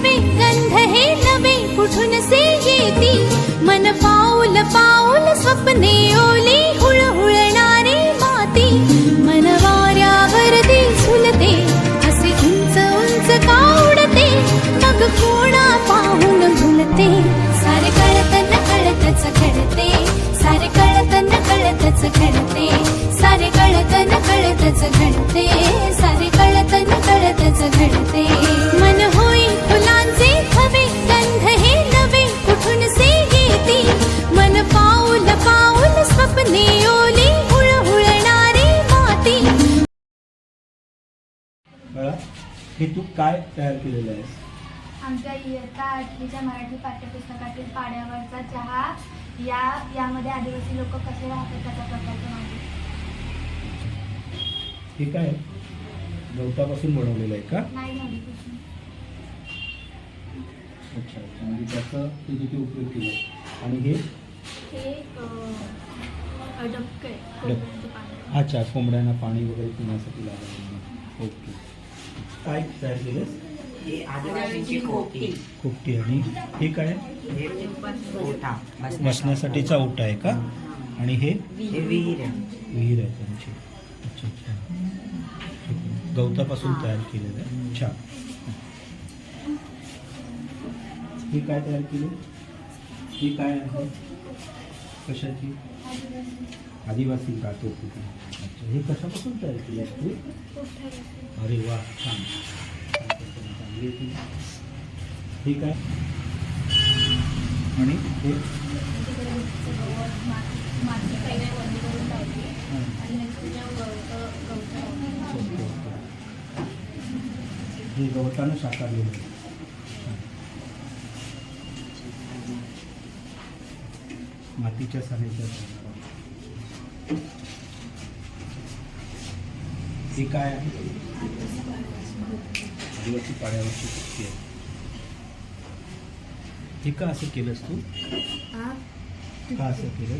हवे गंध हे नवे कुठून से येती मन पाऊल पाऊल स्वप्ने ओली हुळहुळणारी माती मन वाऱ्यावरती झुलते असे उंच उंच का उडते मग कोणा पाहून भुलते सारे कळत न कळतच घडते सारे कळत न कळतच घडते सारे कळत न कळतच घडते सारे कळत न कळतच घडते मन होई फुलांचे थवे गंध हे नवे कुठून से येती मन पाऊल पाऊल स्वप्ने ओली हुळहुळणारी माती. बाळा, हे तू काय तयार केलेलं आहेस? आमच्या इयत्ता 8वीच्या मराठी पाठ्यपुस्तकातील पाड्यावरचा चहा यामध्ये आदिवासी लोक कसे राहतात त्याच्या प्रकारचं माहिती. हे काय गवतापासून बनवलेलं आहे का? नाही झाली कुठून. अच्छा अच्छा, म्हणजे त्याचा तू तिथे उपयोग केला आणि हे डबकं आहे, कोंबड्यांचं पाणी. अच्छा, कोंबड्यांना पाणी वगैरे पिण्यासाठी लागलं. ओके, काय तयार केलंस? आदिवासींची खोपटी. खोपटी. आणि हे काय? हे ओटा बसण्यासाठीचा ओटा आहे का? आणि हे विहीर आहे. विहीर आहे त्यांची. अच्छा अच्छा, गवतापासून तयार केलेलं आहे. छान. हे काय तयार केलं? हे काय आहे? कशाची? आदिवासी काठोपटी. अच्छा, हे कशापासून तयार केलं आहे तू? अरे वा, छान. चांगली आहे ती. हे काय? आणि हे हे गवतानं साकारलेलं आहे. मातीच्या सानेच्या. हे काय आहे? आदिवासी पाड्यावरची कुस्ती आहे. हे का असं केलंस तू? का असं केलं?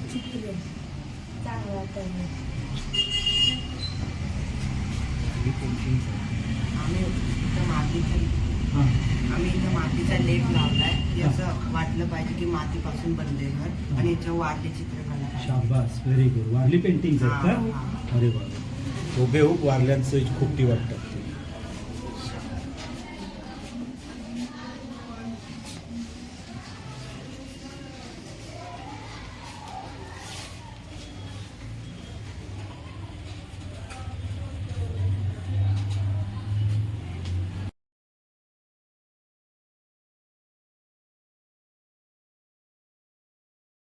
आम्ही इथं मातीचा लेप लावलाय की असं वाटलं पाहिजे की मातीपासून बनले घर आणि याच्यावर वारली चित्रकला. शाबास, व्हेरी गुड. वारली पेंटिंग आहेत का? अरे वा, हुबेहूब वारल्यांचं खोपटी वाटतं.